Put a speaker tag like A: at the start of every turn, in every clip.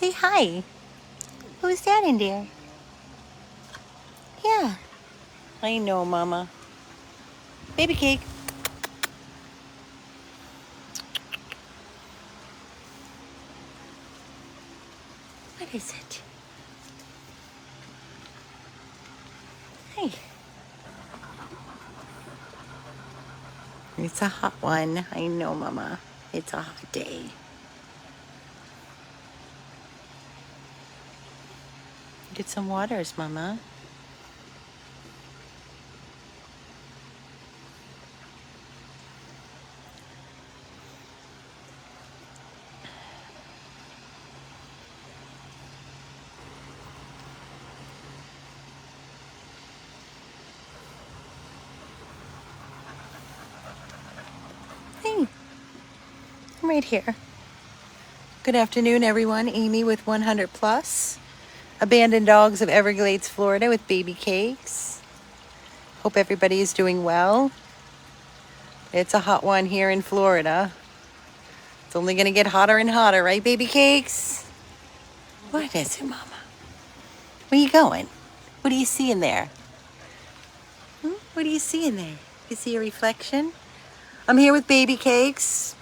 A: Say hi. Who's that in there? Yeah. I know, Mama. Baby cake. What is it? Hey. It's a hot one. I know, Mama. It's a hot day. Get some waters, Mama. Hey. I'm right here. Good afternoon, everyone. Amy with 100 Plus. Abandoned Dogs of Everglades, Florida with baby cakes. Hope everybody is doing well. It's a hot one here in Florida. It's only going to get hotter and hotter, right, baby cakes? What is it, Mama? Where you going? What do you see in there? What do you see in there? You see a reflection? I'm here with baby cakes.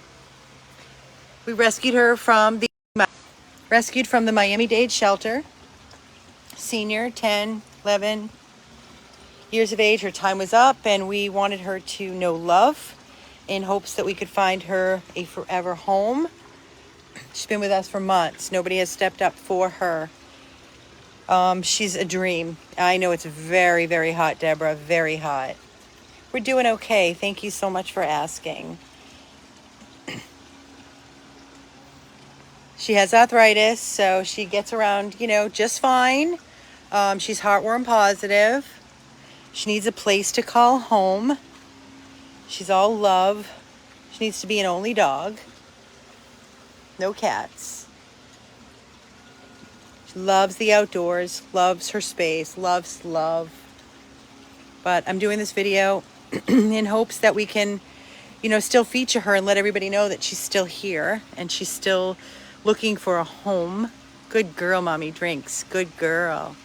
A: We rescued her from the Miami-Dade shelter. Senior, 10, 11 years of age. Her time was up, and we wanted her to know love in hopes that we could find her a forever home. She's been with us for months. Nobody has stepped up for her. She's a dream. I know it's very, very hot, Deborah. Very hot. We're doing okay. Thank you so much for asking. She has arthritis, so she gets around, just fine. She's heartworm positive. She needs a place to call home. She's all love. She needs to be an only dog. No cats. She loves the outdoors, loves her space, loves love. But I'm doing this video in hopes that we can, still feature her and let everybody know that she's still here and she's still looking for a home. Good girl, Mommy drinks. Good girl.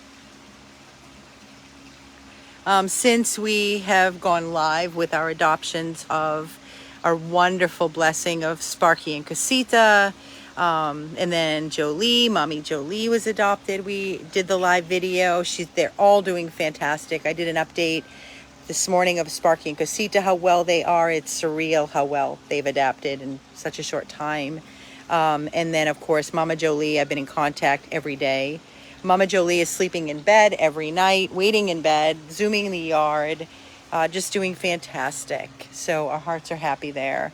A: Since we have gone live with our adoptions of our wonderful blessing of Sparky and Casita, and then Jolie, Mommy Jolie was adopted. We did the live video. They're all doing fantastic. I did an update this morning of Sparky and Casita, how well they are. It's surreal how well they've adapted in such a short time. And then, of course, Mama Jolie, I've been in contact every day. Mama Jolie is sleeping in bed every night, waiting in bed, zooming in the yard, just doing fantastic. So our hearts are happy there.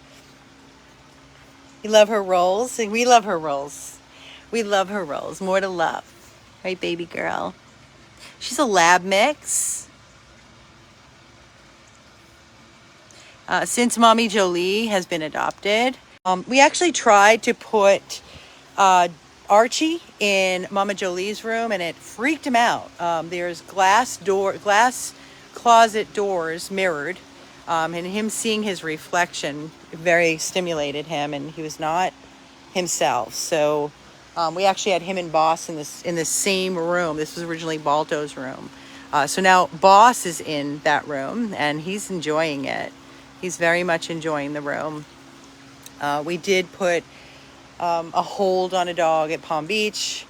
A: You love her rolls? We love her rolls. We love her rolls. More to love. Right, baby girl? She's a lab mix. Since Mommy Jolie has been adopted, we actually tried to put Archie in Mama Jolie's room, and it freaked him out. There's glass closet doors mirrored, and him seeing his reflection very stimulated him, and he was not himself. So we actually had him and Boss in this same room. This was originally Balto's room. So now Boss is in that room, and he's enjoying it. He's very much enjoying the room. We did put a hold on a dog at Palm Beach.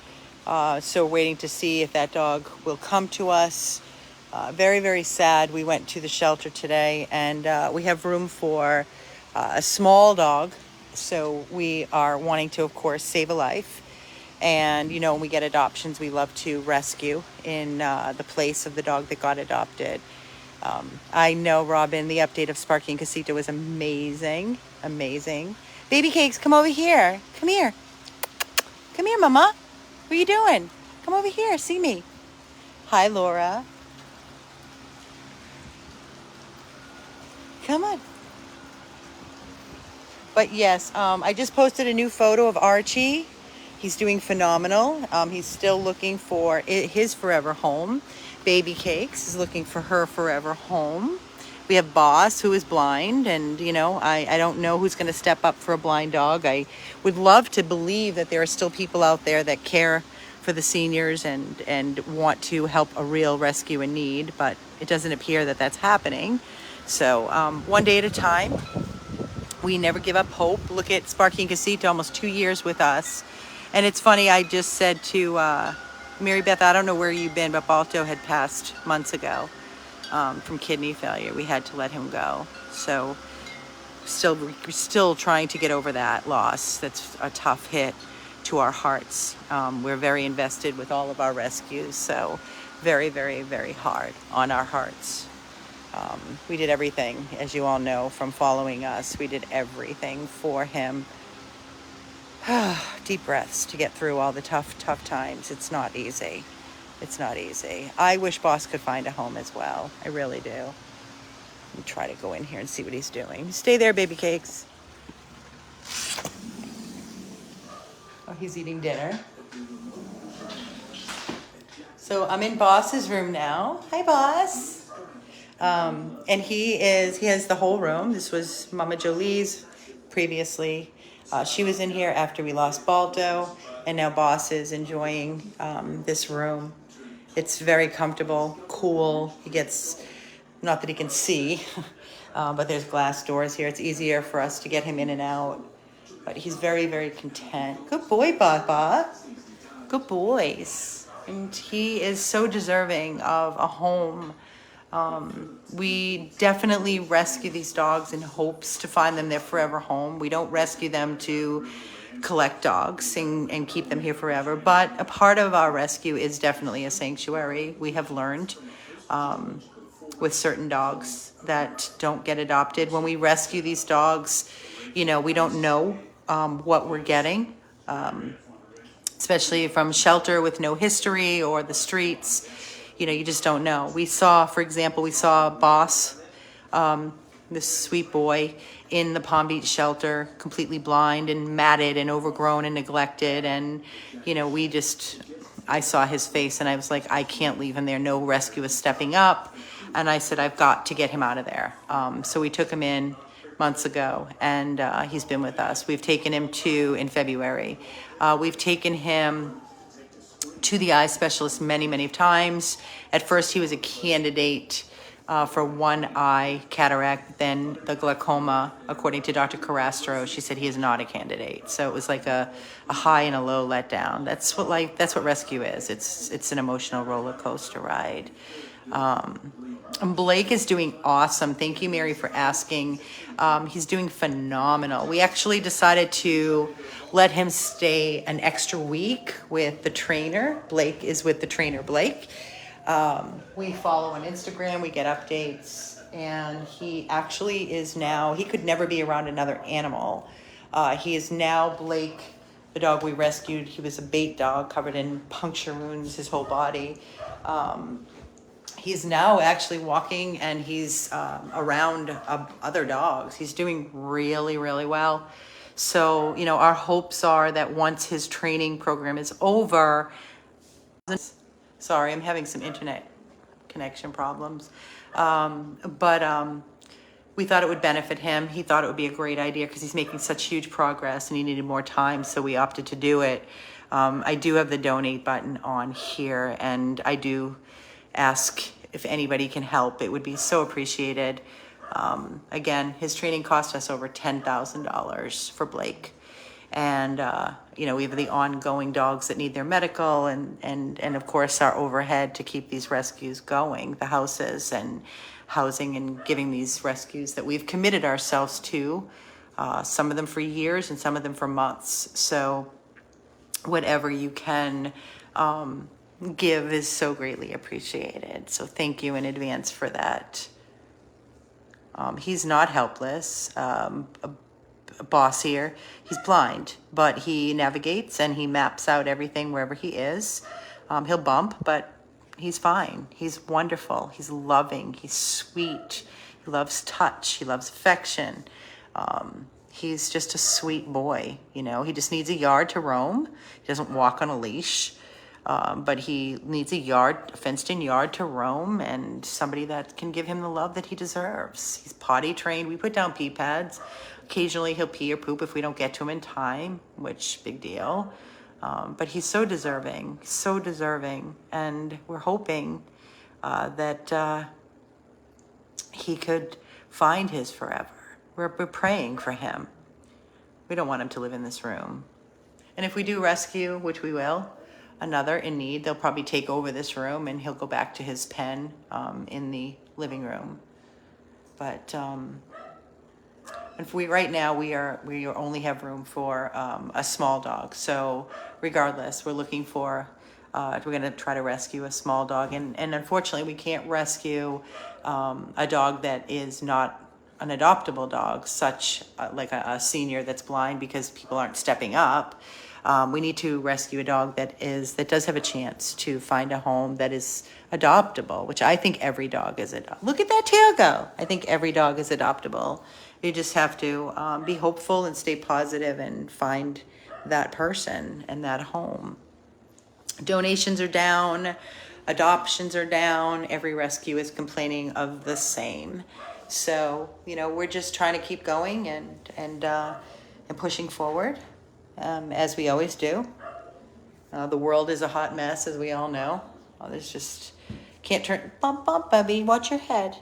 A: So we're waiting to see if that dog will come to us. Very, very sad. We went to the shelter today, and we have room for a small dog. So we are wanting to, of course, save a life. And, when we get adoptions, we love to rescue in the place of the dog that got adopted. I know, Robin, the update of Sparky and Casita was amazing. Amazing. Baby cakes, come over here. Come here. Come here, Mama. What are you doing? Come over here. See me. Hi, Laura. Come on. But yes, I just posted a new photo of Archie. He's doing phenomenal. He's still looking for his forever home. Baby Cakes is looking for her forever home. We have Boss, who is blind, and I don't know who's going to step up for a blind dog. I would love to believe that there are still people out there that care for the seniors and want to help a real rescue in need, but it doesn't appear that that's happening. So one day at a time. We never give up hope. Look at Sparky and Casita, almost 2 years with us. And it's funny, I just said to Mary Beth, I don't know where you've been, but Balto had passed months ago from kidney failure. We had to let him go. So still trying to get over that loss. That's a tough hit to our hearts. We're very invested with all of our rescues. So very, very, very hard on our hearts. We did everything, as you all know, from following us. We did everything for him. Deep breaths to get through all the tough times. It's not easy. It's not easy. I wish Boss could find a home as well. I really do. Let me try to go in here and see what he's doing. Stay there, baby cakes. Oh, he's eating dinner. So I'm in Boss's room now. Hi, Boss. And he has the whole room. This was Mama Jolie's previously. She was in here after we lost Balto, and now Boss is enjoying this room. It's very comfortable, cool. He gets, not that he can see, but there's glass doors here. It's easier for us to get him in and out. But he's very, very content. Good boy, Baba. Good boys. And he is so deserving of a home. We definitely rescue these dogs in hopes to find them their forever home. We don't rescue them to collect dogs and keep them here forever. But a part of our rescue is definitely a sanctuary. We have learned with certain dogs that don't get adopted. When we rescue these dogs, we don't know what we're getting, especially from shelter with no history or the streets. You just don't know. For example, we saw Boss, this sweet boy, in the Palm Beach shelter, completely blind and matted and overgrown and neglected. And, I saw his face and I was like, I can't leave him there. No rescue is stepping up. And I said, I've got to get him out of there. So we took him in months ago, and he's been with us. We've taken him in February. We've taken him to the eye specialist many, many times. At first, he was a candidate for one eye cataract, then the glaucoma. According to Dr. Carastro, she said he is not a candidate. So it was like a high and a low letdown. That's what rescue is. It's an emotional roller coaster ride. And Blake is doing awesome. Thank you, Mary, for asking. He's doing phenomenal. We actually decided to let him stay an extra week with the trainer. Blake is with the trainer, Blake. We follow on Instagram. We get updates. And he actually is now, he could never be around another animal. He is now Blake, the dog we rescued. He was a bait dog covered in puncture wounds, his whole body. He's now actually walking, and he's around other dogs. He's doing really, really well. So, our hopes are that once his training program is over, sorry, I'm having some internet connection problems. But we thought it would benefit him. He thought it would be a great idea because he's making such huge progress and he needed more time. So we opted to do it. I do have the donate button on here, and I do ask if anybody can help. It would be so appreciated. Again, his training cost us over $10,000 for Blake. And, we have the ongoing dogs that need their medical and of course our overhead to keep these rescues going, the houses and housing and giving these rescues that we've committed ourselves to, some of them for years and some of them for months. So whatever you can, give is so greatly appreciated. So thank you in advance for that. He's not helpless. Boss here, he's blind, but he navigates and he maps out everything wherever he is. He'll bump, but he's fine. He's wonderful. He's loving. He's sweet. He loves touch. He loves affection. He's just a sweet boy. He just needs a yard to roam. He doesn't walk on a leash. But he needs a fenced-in yard to roam, and somebody that can give him the love that he deserves. He's potty trained. We put down pee pads. Occasionally he'll pee or poop if we don't get to him in time, which big deal. But he's so deserving, and we're hoping that he could find his forever. We're praying for him. We don't want him to live in this room. And if we do rescue, which we will, another in need, they'll probably take over this room and he'll go back to his pen in the living room. But and right now we only have room for a small dog. So regardless, we're looking for we're going to try to rescue a small dog, and unfortunately we can't rescue a dog that is not an adoptable dog, such like a senior that's blind, because people aren't stepping up. We need to rescue a dog that does have a chance to find a home that is adoptable, which I think every dog is adoptable. Look at that tail go. I think every dog is adoptable. You just have to be hopeful and stay positive and find that person and that home. Donations are down, adoptions are down. Every rescue is complaining of the same. So, we're just trying to keep going and pushing forward, as we always do. The world is a hot mess, as we all know. There's just can't turn bump, Bubby, watch your head.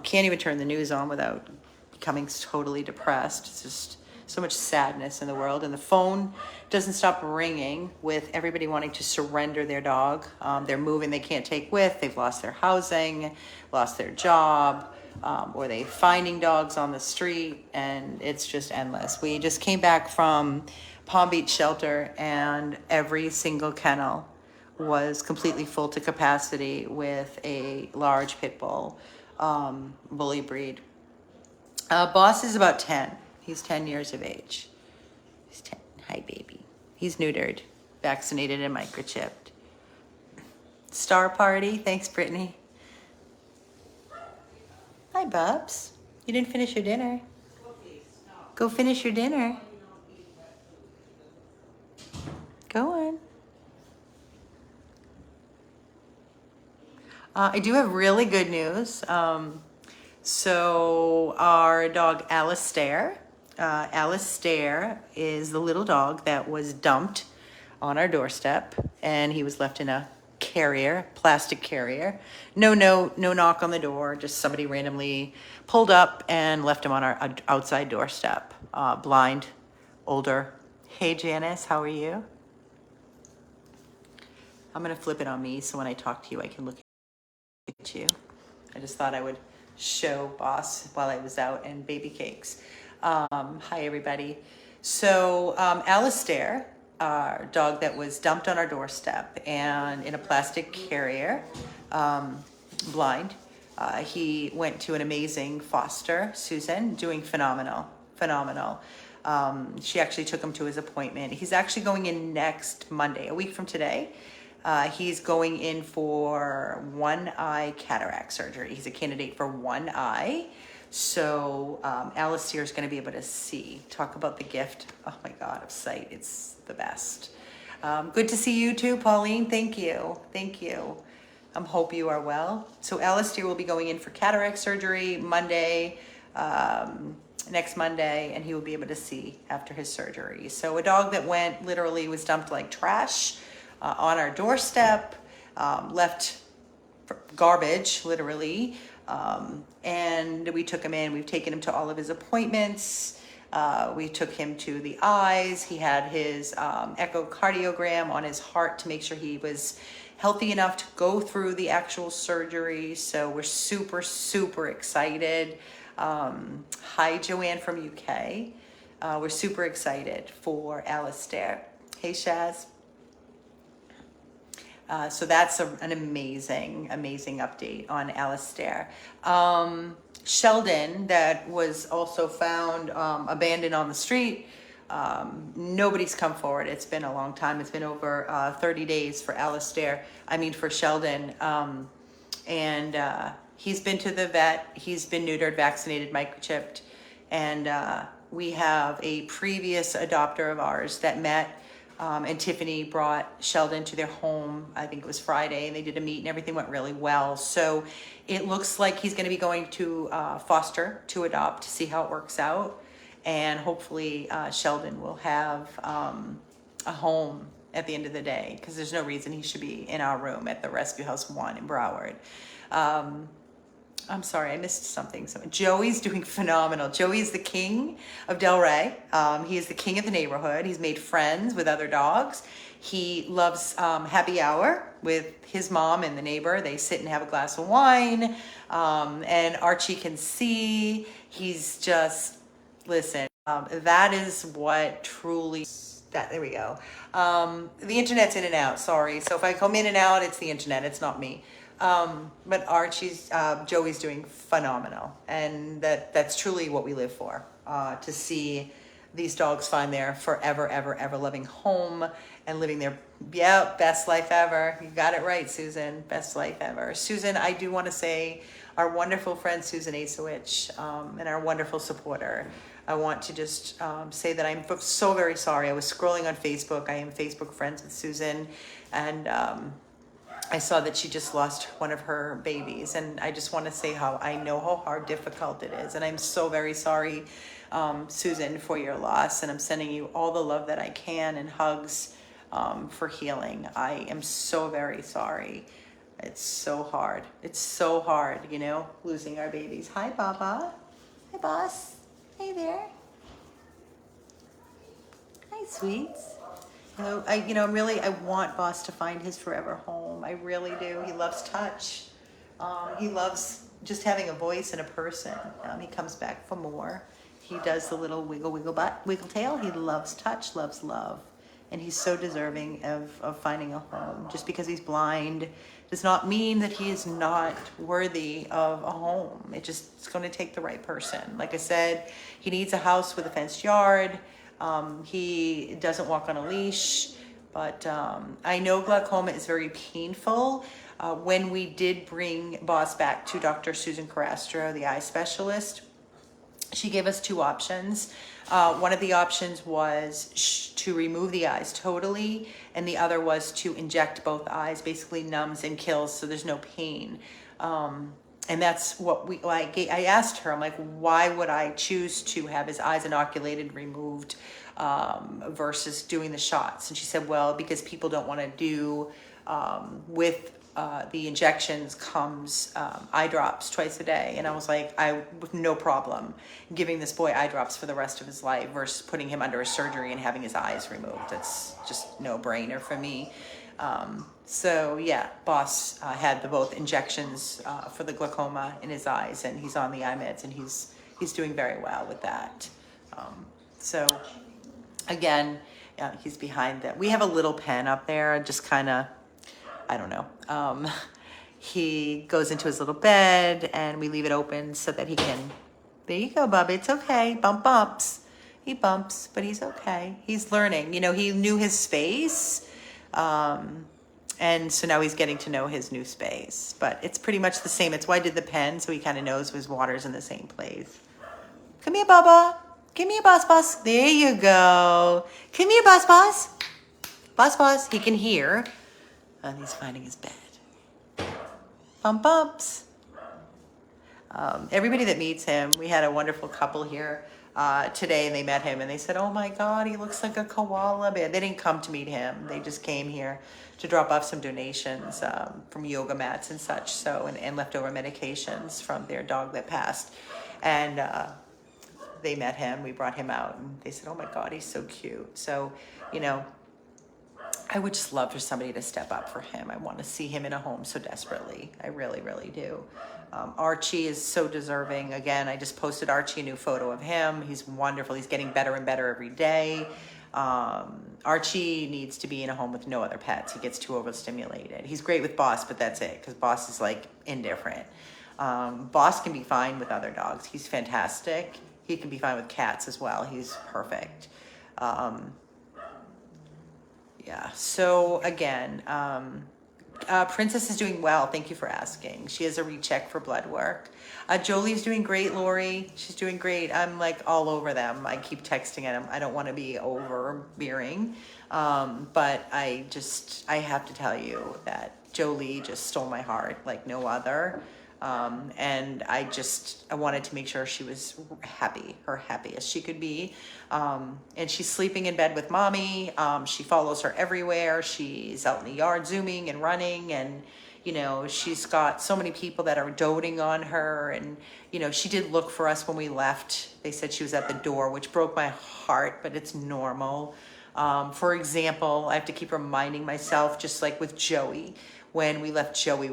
A: Can't even turn the news on without becoming totally depressed. It's just so much sadness in the world, and the phone doesn't stop ringing with everybody wanting to surrender their dog. They're moving, they can't take with, they've lost their housing, lost their job, or they finding dogs on the street, and it's just endless. We just came back from Palm Beach Shelter, and every single kennel was completely full to capacity with a large pit bull, bully breed. Boss is about 10. He's 10 years of age. He's 10. Hi, baby. He's neutered, vaccinated, and microchipped. Star party. Thanks, Brittany. Hi, Bubs. You didn't finish your dinner. Go finish your dinner. Go on. I do have really good news. So our dog Alistair is the little dog that was dumped on our doorstep, and he was left in a plastic carrier. No knock on the door, just somebody randomly pulled up and left him on our outside doorstep. Blind, older. Hey Janice, how are you? I'm gonna flip it on me so when I talk to you I can look at you. I just thought I would show Boss while I was out and baby cakes. Hi everybody. So Alistair, our dog that was dumped on our doorstep and in a plastic carrier, blind, he went to an amazing foster, Susan, doing phenomenal. She actually took him to his appointment. He's actually going in next Monday, a week from today. He's going in for one eye cataract surgery. He's a candidate for one eye. So Alistair is going to be able to see. Talk about the gift. Oh my God, of sight. It's the best. Good to see you too, Pauline. Thank you. Hope you are well. So Alistair will be going in for cataract surgery Monday, next Monday, and he will be able to see after his surgery. So a dog that was dumped like trash on our doorstep, left garbage, literally. And we took him in. We've taken him to all of his appointments. We took him to the eyes. He had his echocardiogram on his heart to make sure he was healthy enough to go through the actual surgery. So we're super, super excited. Hi, Joanne from UK. We're super excited for Alistair. Hey, Shaz. So that's an amazing update on Alistair. Sheldon, that was also found abandoned on the street. Nobody's come forward. It's been a long time. It's been over 30 days for Sheldon. And he's been to the vet. He's been neutered, vaccinated, microchipped. And we have a previous adopter of ours that met And Tiffany brought Sheldon to their home. I think it was Friday, and they did a meet, and everything went really well. So it looks like he's going to be going to foster to adopt to see how it works out. And hopefully Sheldon will have a home at the end of the day, because there's no reason he should be in our room at the Rescue House 1 in Broward. I'm sorry, I missed something. So Joey's doing phenomenal. Joey is the king of Delray. He is the king of the neighborhood. He's made friends with other dogs. He loves happy hour with his mom and the neighbor. They sit and have a glass of wine. And Archie can see. He's just, listen, that is what truly, there we go. The internet's in and out, sorry. So if I come in and out, it's the internet, it's not me. But Joey's doing phenomenal, and that's truly what we live for, to see these dogs find their forever, ever, ever loving home and living their, best life ever. You got it right, Susan, best life ever. Susan, I do want to say our wonderful friend, Susan Asowich, and our wonderful supporter. I want to just say that I'm so very sorry. I was scrolling on Facebook. I am Facebook friends with Susan, and I saw that she just lost one of her babies, and I just want to say how I know how difficult it is, and I'm so very sorry, Susan, for your loss, and I'm sending you all the love that I can and hugs for healing. I am so very sorry. It's so hard. It's so hard, losing our babies. Hi, Baba. Hi, boss. Hey there. Hi, sweets. I want Boss to find his forever home. I really do. He loves touch. He loves just having a voice and a person. He comes back for more. He does the little wiggle, wiggle butt, wiggle tail. He loves touch, loves love. And he's so deserving of finding a home. Just because he's blind does not mean that he is not worthy of a home. It's going to take the right person. Like I said, he needs a house with a fenced yard. He doesn't walk on a leash, but I know glaucoma is very painful. When we did bring Boss back to Dr. Susan Carastro, the eye specialist, she gave us two options. One of the options was to remove the eyes totally, and the other was to inject both eyes, basically numbs and kills, so there's no pain. And that's what I asked her, I'm like, why would I choose to have his eyes inoculated, removed, versus doing the shots? And she said, well, because people don't want to do, with the injections comes eye drops twice a day. And I was like, no problem giving this boy eye drops for the rest of his life versus putting him under a surgery and having his eyes removed. That's just no brainer for me. So yeah, Boss had both injections for the glaucoma in his eyes, and he's on the eye meds, and he's doing very well with that. So again, he's behind that. We have a little pen up there, just kind of, I don't know. He goes into his little bed, and we leave it open so that he can. There you go, Bubba. It's okay. Bumps. He bumps, but he's okay. He's learning. He knew his space. And so now he's getting to know his new space, but it's pretty much the same. It's why I did the pen, so he kind of knows his water's in the same place. Come here, Bubba. Give me a boss. There you go. Come here, boss. Boss. He can hear, and he's finding his bed. Bumps. Everybody that meets him, we had a wonderful couple here today, and they met him, and they said, oh my God, he looks like a koala bear. They didn't come to meet him. They just came here to drop off some donations from yoga mats and such, and leftover medications from their dog that passed. And they met him. We brought him out, and they said, oh my God, he's so cute. So, I would just love for somebody to step up for him. I want to see him in a home so desperately. I really, really do. Archie is so deserving. Again, I just posted Archie a new photo of him. He's wonderful. He's getting better and better every day. Archie needs to be in a home with no other pets. He gets too overstimulated. He's great with Boss, but that's it, because Boss is like indifferent. Boss can be fine with other dogs. He's fantastic. He can be fine with cats as well. He's perfect. Yeah, so again, Princess is doing well. Thank you for asking. She has a recheck for blood work. Jolie's doing great, Lori. She's doing great. I'm like all over them. I keep texting them. I don't want to be overbearing. But I have to tell you that Jolie just stole my heart like no other. And I wanted to make sure she was happy, her happiest she could be. And she's sleeping in bed with mommy. She follows her everywhere. She's out in the yard zooming and running, and she's got so many people that are doting on her. And she did look for us when we left. They said she was at the door, which broke my heart, but it's normal. For example, I have to keep reminding myself, just like with Joey, when we left Joey,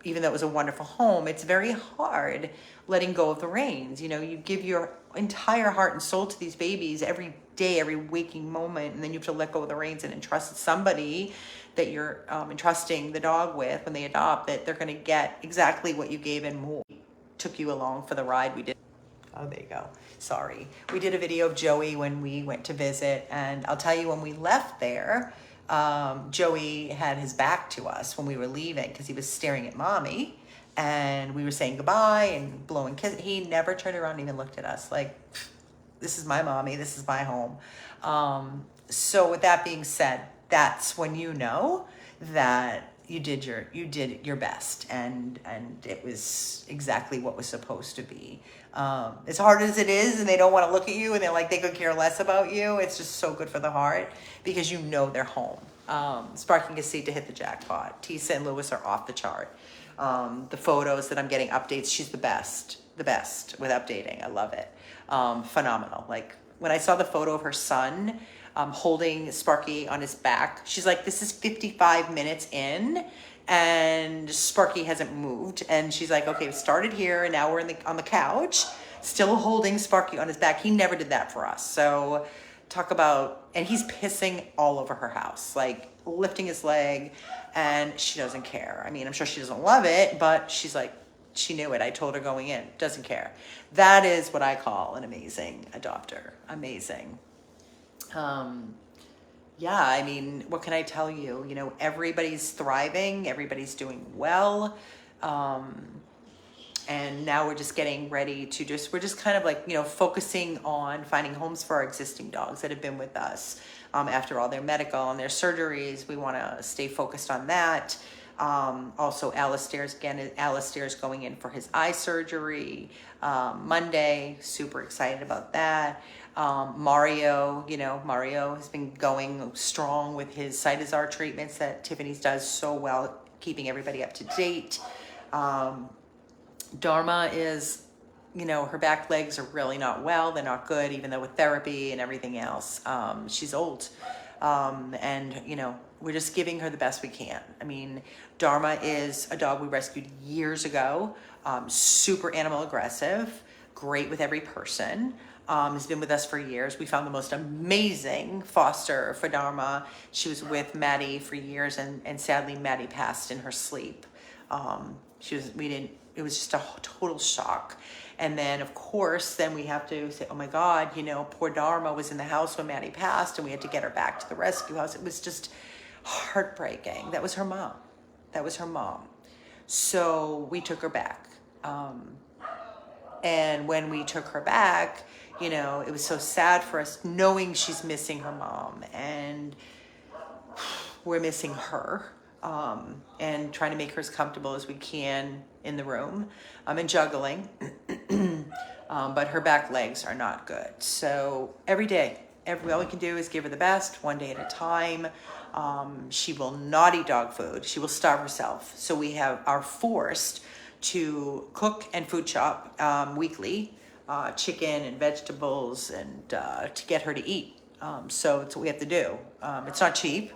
A: even though it was a wonderful home, it's very hard letting go of the reins. You give your entire heart and soul to these babies every day, every waking moment, and then you have to let go of the reins and entrust somebody that you're entrusting the dog with when they adopt, that they're going to get exactly what you gave and more. Took you along for the ride. We did. Oh, there you go. Sorry. We did a video of Joey when we went to visit, and I'll tell you, when we left there, Joey had his back to us when we were leaving because he was staring at mommy, and we were saying goodbye and blowing kisses. He never turned around and even looked at us like, this is my mommy, this is my home. So with that being said, that's when you know that you did your best, and it was exactly what was supposed to be. As hard as it is, and they don't want to look at you, and they're like, they could care less about you. It's just so good for the heart because they're home. Sparky can see to hit the jackpot. Tisa and Lewis are off the chart. The photos that I'm getting updates, she's the best with updating. I love it. Phenomenal. Like when I saw the photo of her son holding Sparky on his back, she's like, this is 55 minutes in and Sparky hasn't moved. And she's like, okay, we started here and now we're on the couch, still holding Sparky on his back. He never did that for us. So talk about, and he's pissing all over her house, like lifting his leg, and she doesn't care. I mean, I'm sure she doesn't love it, but she's like, she knew it. I told her going in, doesn't care. That is what I call an amazing adopter. Amazing. Yeah, I mean, what can I tell you? Everybody's thriving, everybody's doing well. And now we're just getting ready to we're just kind of like, focusing on finding homes for our existing dogs that have been with us. After all their medical and their surgeries, we want to stay focused on that. Also, Alistair's going in for his eye surgery Monday. Super excited about that. Mario has been going strong with his Cytosar treatments that Tiffany's does so well, keeping everybody up to date. Dharma is, her back legs are really not well. They're not good, even though with therapy and everything else. She's old. And we're just giving her the best we can. I mean, Dharma is a dog we rescued years ago. Super animal aggressive, great with every person. Has been with us for years. We found the most amazing foster for Dharma. She was with Maddie for years, and sadly Maddie passed in her sleep. It was just a total shock. And then, of course, then we have to say, oh my God, poor Dharma was in the house when Maddie passed, and we had to get her back to the rescue house. It was just heartbreaking. That was her mom. So we took her back. And when we took her back, it was so sad for us knowing she's missing her mom, and we're missing her. And trying to make her as comfortable as we can in the room, and juggling. But her back legs are not good. So every day, all we can do is give her the best, one day at a time. She will not eat dog food. She will starve herself. So we are forced to cook and food shop weekly, chicken and vegetables, and to get her to eat. So it's what we have to do. It's not cheap.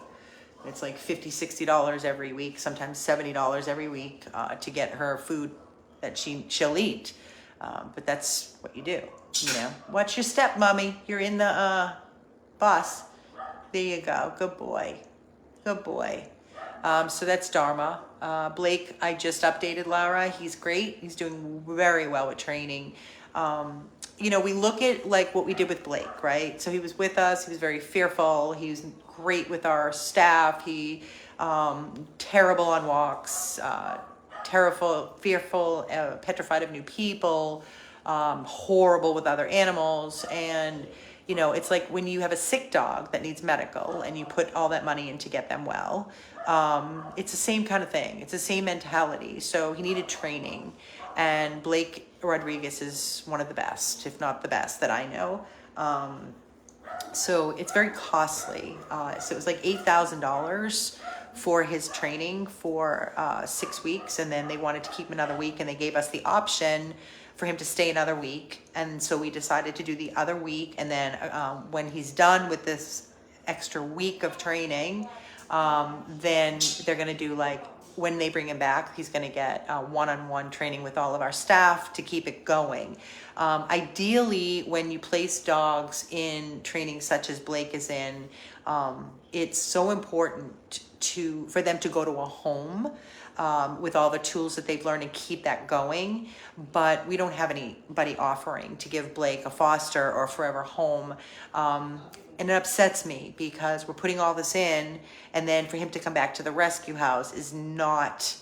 A: It's like $50, $60 every week, sometimes $70 every week to get her food that she'll eat. But that's what you do, Watch your step, mommy. You're in the bus. There you go. Good boy. So that's Dharma. Blake, I just updated Lara. He's great. He's doing very well with training. you know, we look at like what we did with Blake, right? So he was with us. He was very fearful. He was great with our staff. He terrible on walks, terrible, fearful, petrified of new people, horrible with other animals. And you know, it's like when you have a sick dog that needs medical and you put all that money in to get them well. It's the same kind of thing. It's the same mentality. So he needed training, and Blake Rodriguez is one of the best, if not the best, that I know. So it's very costly. So it was like $8,000 for his training for 6 weeks, and then they wanted to keep him another week, and they gave us the option for him to stay another week. And so we decided to do the other week, and then when he's done with this extra week of training, then they're going to do like, when they bring him back, he's going to get one-on-one training with all of our staff to keep it going. Ideally, when you place dogs in training such as Blake is in, it's so important for them to go to a home with all the tools that they've learned and keep that going. But we don't have anybody offering to give Blake a foster or a forever home. And it upsets me because we're putting all this in, and then for him to come back to the rescue house is not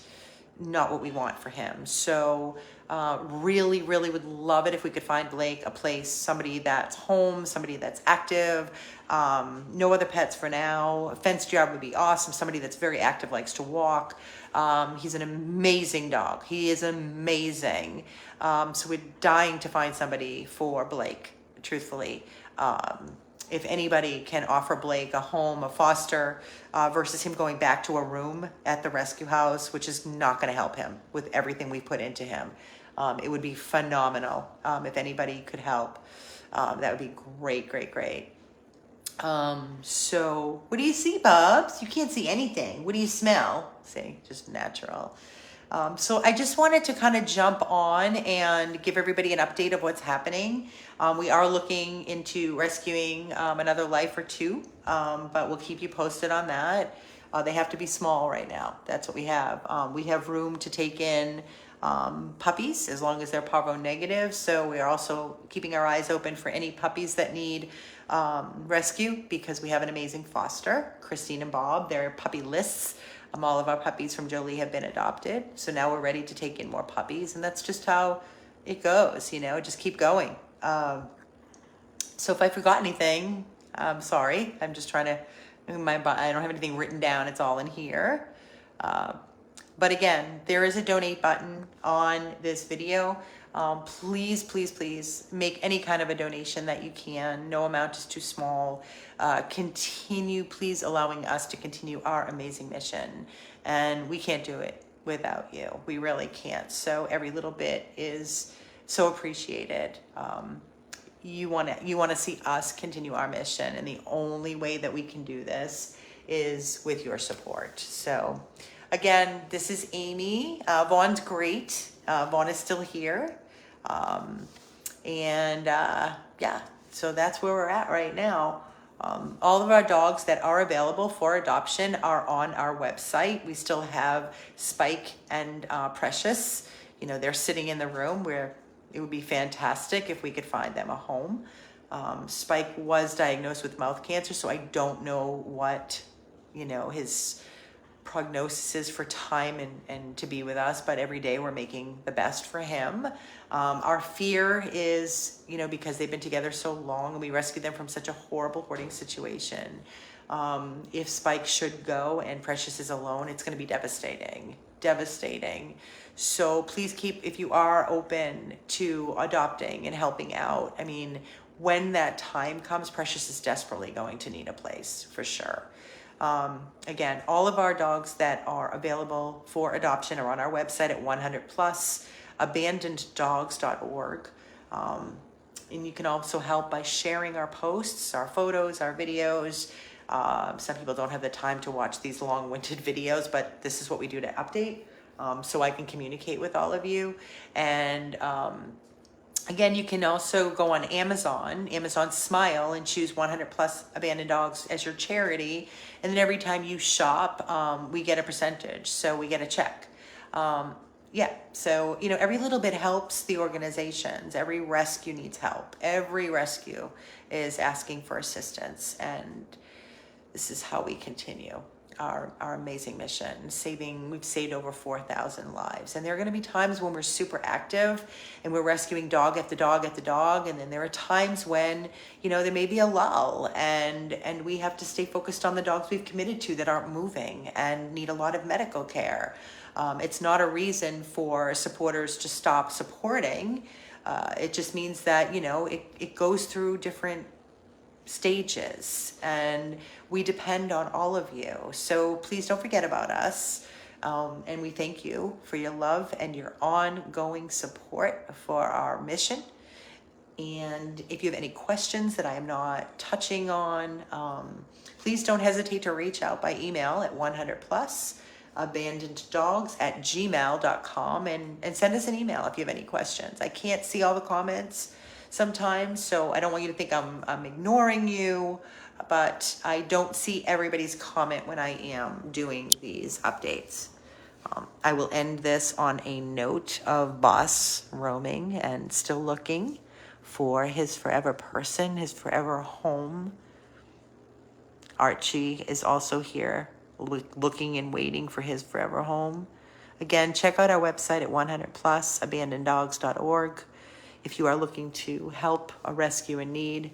A: what we want for him. So really, really would love it if we could find Blake a place, somebody that's home, somebody that's active, no other pets for now. A fenced yard would be awesome. Somebody that's very active, likes to walk. He's an amazing dog. He is amazing. So we're dying to find somebody for Blake, truthfully. If anybody can offer Blake a home, a foster, versus him going back to a room at the rescue house, which is not going to help him with everything we put into him. It would be phenomenal if anybody could help. That would be great, great, great. So what do you see, Bubs? You can't see anything. What do you smell? See, just natural. So I just wanted to kind of jump on and give everybody an update of what's happening. We are looking into rescuing another life or two, but we'll keep you posted on that. They have to be small right now. That's what we have. We have room to take in puppies as long as they're parvo negative. So we are also keeping our eyes open for any puppies that need rescue, because we have an amazing foster, Christine and Bob. They're puppy lists. All of our puppies from Jolie have been adopted. So now we're ready to take in more puppies. And that's just how it goes, you know, just keep going. So if I forgot anything, I'm sorry. I'm just trying to, I don't have anything written down. It's all in here. But again, there is a donate button on this video. Please, please, please make any kind of a donation that you can. No amount is too small. Continue, please, allowing us to continue our amazing mission. And we can't do it without you. We really can't. So every little bit is so appreciated. You want to see us continue our mission, and the only way that we can do this is with your support. So again, this is Amy. Vaughn's great. Vaughn is still here. Yeah, so that's where we're at right now. All of our dogs that are available for adoption are on our website. We still have Spike and Precious. You know, they're sitting in the room where it would be fantastic if we could find them a home. Spike was diagnosed with mouth cancer, so I don't know what, you know, his prognosis is for time and to be with us, but every day we're making the best for him. Our fear is, you know, because they've been together so long and we rescued them from such a horrible hoarding situation. If Spike should go and Precious is alone, it's going to be devastating. So please keep, if you are open to adopting and helping out, I mean, when that time comes, Precious is desperately going to need a place for sure. Again, all of our dogs that are available for adoption are on our website at 100plus, abandoneddogs.org. And you can also help by sharing our posts, our photos, our videos. Some people don't have the time to watch these long-winded videos, but this is what we do to update, so I can communicate with all of you. And again, you can also go on Amazon Smile, and choose 100 plus abandoned dogs as your charity. And then every time you shop, we get a percentage. So we get a check. Yeah, so, every little bit helps the organizations. Every rescue needs help. Every rescue is asking for assistance. And this is how we continue our amazing mission. We've saved over 4,000 lives. And there are going to be times when we're super active and we're rescuing dog after dog after dog. And then there are times when, there may be a lull and we have to stay focused on the dogs we've committed to that aren't moving and need a lot of medical care. It's not a reason for supporters to stop supporting. It just means that, it goes through different stages and we depend on all of you. So please don't forget about us. And we thank you for your love and your ongoing support for our mission. And if you have any questions that I am not touching on, please don't hesitate to reach out by email at 100plus abandoneddogs@gmail.com and send us an email if you have any questions. I can't see all the comments sometimes, so I don't want you to think I'm ignoring you, but I don't see everybody's comment when I am doing these updates. I will end this on a note of Boss roaming and still looking for his forever person, his forever home. Archie is also here looking and waiting for his forever home. Again, check out our website at 100plusabandoneddogs.org. If you are looking to help a rescue in need,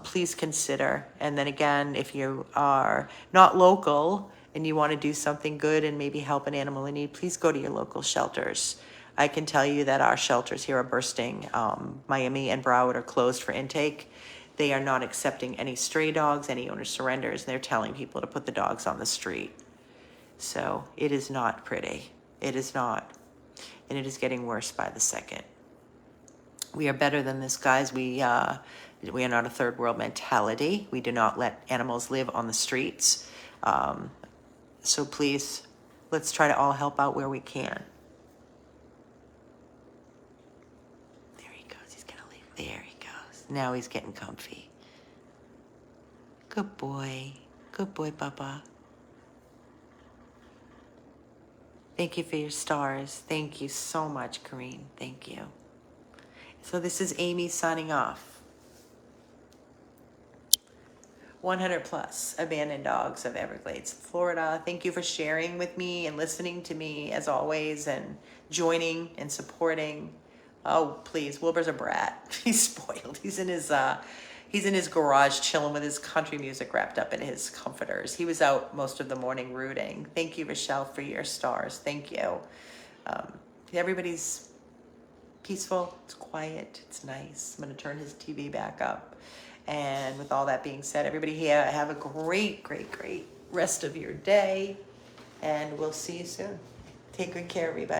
A: please consider. And then again, if you are not local and you want to do something good and maybe help an animal in need, please go to your local shelters. I can tell you that our shelters here are bursting. Miami and Broward are closed for intake. They are not accepting any stray dogs, any owner surrenders, and they're telling people to put the dogs on the street. So it is not pretty. It is not. And it is getting worse by the second. We are better than this, guys. We are not a third world mentality. We do not let animals live on the streets. So please, let's try to all help out where we can. There he goes. He's going to leave. There he goes. Now he's getting comfy. Good boy. Good boy, Papa. Thank you for your stars. Thank you so much, Kareen. Thank you. So this is Amy signing off. 100 plus abandoned dogs of Everglades, Florida. Thank you for sharing with me and listening to me as always and joining and supporting. Oh, please, Wilbur's a brat. He's spoiled. He's in his garage chilling with his country music wrapped up in his comforters. He was out most of the morning rooting. Thank you, Rochelle, for your stars. Thank you. Everybody's peaceful. It's quiet. It's nice. I'm going to turn his TV back up. And with all that being said, everybody here, have a great, great, great rest of your day. And we'll see you soon. Take good care, everybody.